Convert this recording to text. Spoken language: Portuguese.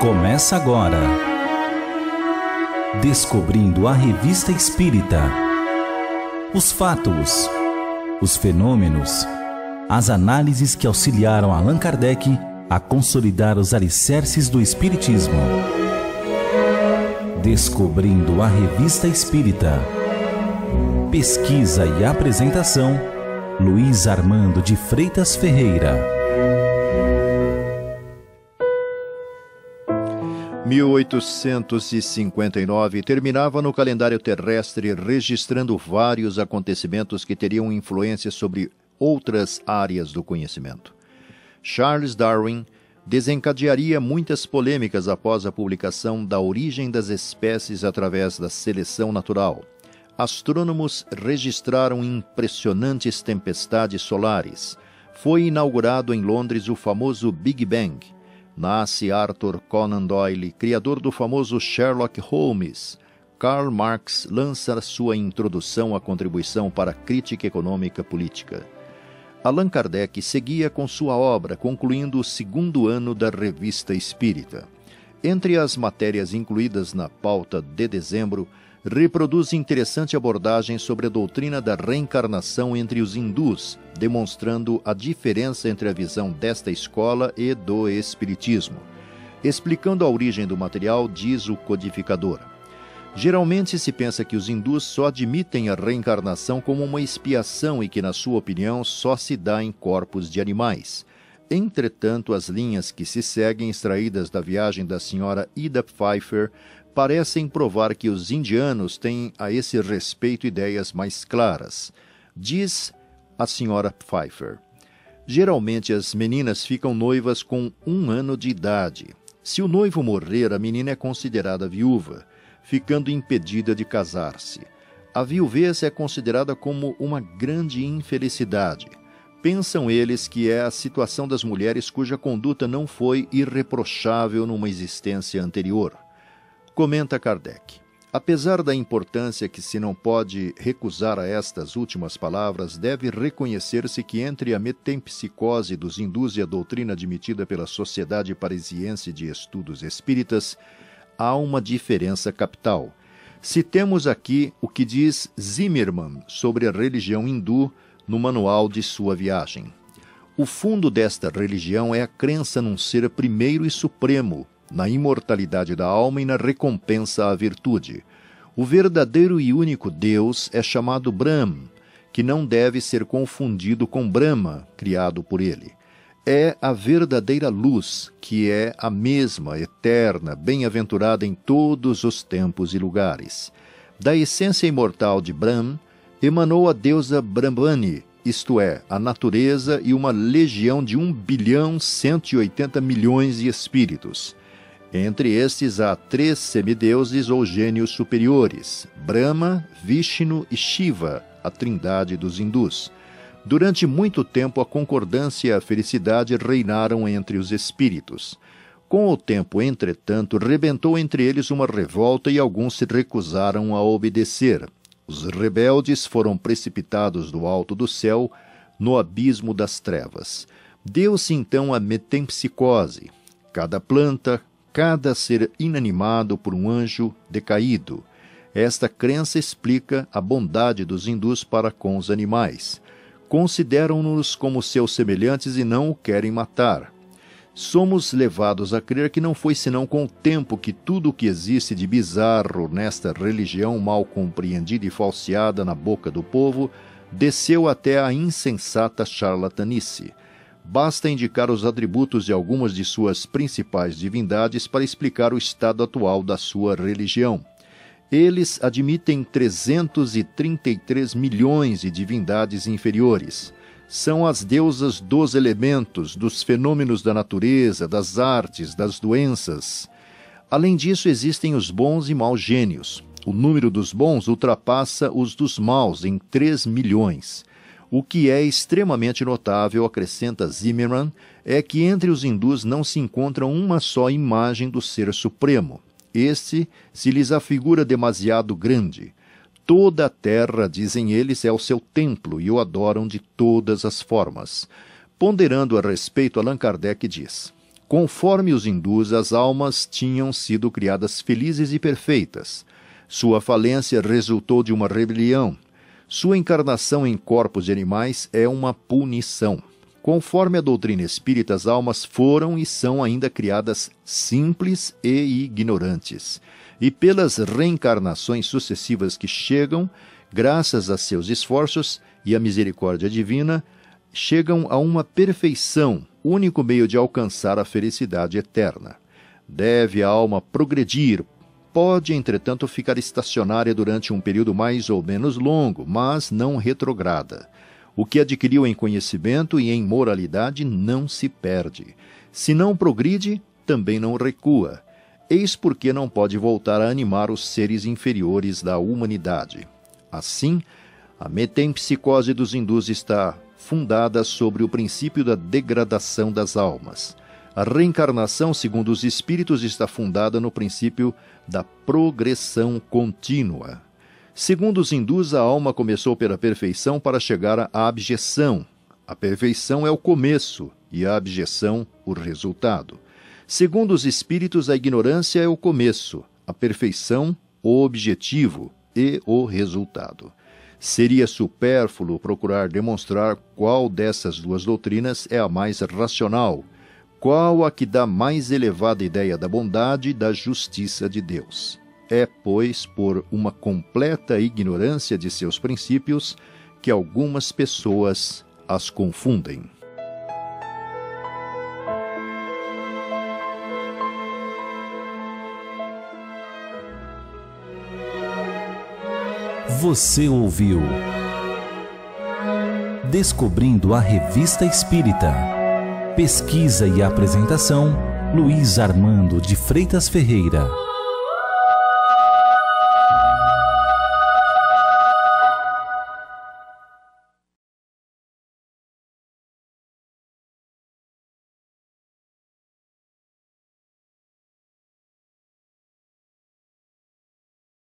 Começa agora. Descobrindo a Revista Espírita. Os fatos, os fenômenos, as análises que auxiliaram Allan Kardec a consolidar os alicerces do Espiritismo. Descobrindo a Revista Espírita. Pesquisa e apresentação, Luiz Armando de Freitas Ferreira. 1859 terminava no calendário terrestre registrando vários acontecimentos que teriam influência sobre outras áreas do conhecimento. Charles Darwin desencadearia muitas polêmicas após a publicação da origem das espécies através da seleção natural. Astrônomos registraram impressionantes tempestades solares. Foi inaugurado em Londres o famoso Big Bang. Nasce Arthur Conan Doyle, criador do famoso Sherlock Holmes. Karl Marx lança sua introdução à contribuição para a crítica econômica política. Allan Kardec seguia com sua obra, concluindo o segundo ano da Revista Espírita. Entre as matérias incluídas na pauta de dezembro, reproduz interessante abordagem sobre a doutrina da reencarnação entre os hindus, demonstrando a diferença entre a visão desta escola e do espiritismo. Explicando a origem do material, diz o codificador: geralmente se pensa que os hindus só admitem a reencarnação como uma expiação e que, na sua opinião, só se dá em corpos de animais. Entretanto, as linhas que se seguem, extraídas da viagem da senhora Ida Pfeiffer, parecem provar que os indianos têm a esse respeito ideias mais claras. Diz a senhora Pfeiffer: geralmente as meninas ficam noivas com 1 ano de idade. Se o noivo morrer, a menina é considerada viúva, ficando impedida de casar-se. A viuvez é considerada como uma grande infelicidade. Pensam eles que é a situação das mulheres cuja conduta não foi irreprochável numa existência anterior. Comenta Kardec: apesar da importância que se não pode recusar a estas últimas palavras, deve reconhecer-se que entre a metempsicose dos hindus e a doutrina admitida pela Sociedade Parisiense de Estudos Espíritas, há uma diferença capital. Citemos aqui o que diz Zimmermann sobre a religião hindu no manual de sua viagem. O fundo desta religião é a crença num ser primeiro e supremo, na imortalidade da alma e na recompensa à virtude. O verdadeiro e único Deus é chamado Brahm, que não deve ser confundido com Brahma, criado por ele. É a verdadeira luz, que é a mesma, eterna, bem-aventurada em todos os tempos e lugares. Da essência imortal de Brahm, emanou a deusa Brahmani, isto é, a natureza e uma legião de 1.180.000.000 de espíritos. Entre estes há 3 semideuses ou gênios superiores: Brahma, Vishnu e Shiva, a trindade dos hindus. Durante muito tempo a concordância e a felicidade reinaram entre os espíritos. Com o tempo, entretanto, rebentou entre eles uma revolta e alguns se recusaram a obedecer. Os rebeldes foram precipitados do alto do céu no abismo das trevas. Deu-se então a metempsicose. Cada planta, cada ser inanimado por um anjo decaído. Esta crença explica a bondade dos hindus para com os animais. Consideram-nos como seus semelhantes e não o querem matar. Somos levados a crer que não foi senão com o tempo que tudo o que existe de bizarro nesta religião mal compreendida e falseada na boca do povo desceu até a insensata charlatanice. Basta indicar os atributos de algumas de suas principais divindades para explicar o estado atual da sua religião. Eles admitem 333 milhões de divindades inferiores. São as deusas dos elementos, dos fenômenos da natureza, das artes, das doenças. Além disso, existem os bons e maus gênios. O número dos bons ultrapassa os dos maus em 3 milhões. O que é extremamente notável, acrescenta Zimmermann, é que entre os hindus não se encontra uma só imagem do Ser Supremo. Este se lhes afigura demasiado grande. Toda a terra, dizem eles, é o seu templo e o adoram de todas as formas. Ponderando a respeito, Allan Kardec diz: Conforme os hindus, as almas tinham sido criadas felizes e perfeitas. Sua falência resultou de uma rebelião. Sua encarnação em corpos de animais é uma punição. Conforme a doutrina espírita, as almas foram e são ainda criadas simples e ignorantes. E pelas reencarnações sucessivas que chegam, graças a seus esforços e à misericórdia divina, chegam a uma perfeição, único meio de alcançar a felicidade eterna. Deve a alma progredir. Pode, entretanto, ficar estacionária durante um período mais ou menos longo, mas não retrograda. O que adquiriu em conhecimento e em moralidade não se perde. Se não progride, também não recua. Eis porque não pode voltar a animar os seres inferiores da humanidade. Assim, a metempsicose dos hindus está fundada sobre o princípio da degradação das almas. A reencarnação, segundo os espíritos, está fundada no princípio da progressão contínua. Segundo os hindus, a alma começou pela perfeição para chegar à abjeção. A perfeição é o começo e a abjeção o resultado. Segundo os espíritos, a ignorância é o começo, a perfeição o objetivo e o resultado. Seria supérfluo procurar demonstrar qual dessas duas doutrinas é a mais racional, qual a que dá mais elevada ideia da bondade e da justiça de Deus. É, pois, por uma completa ignorância de seus princípios que algumas pessoas as confundem. Você ouviu Descobrindo a Revista Espírita. Pesquisa e apresentação, Luiz Armando de Freitas Ferreira.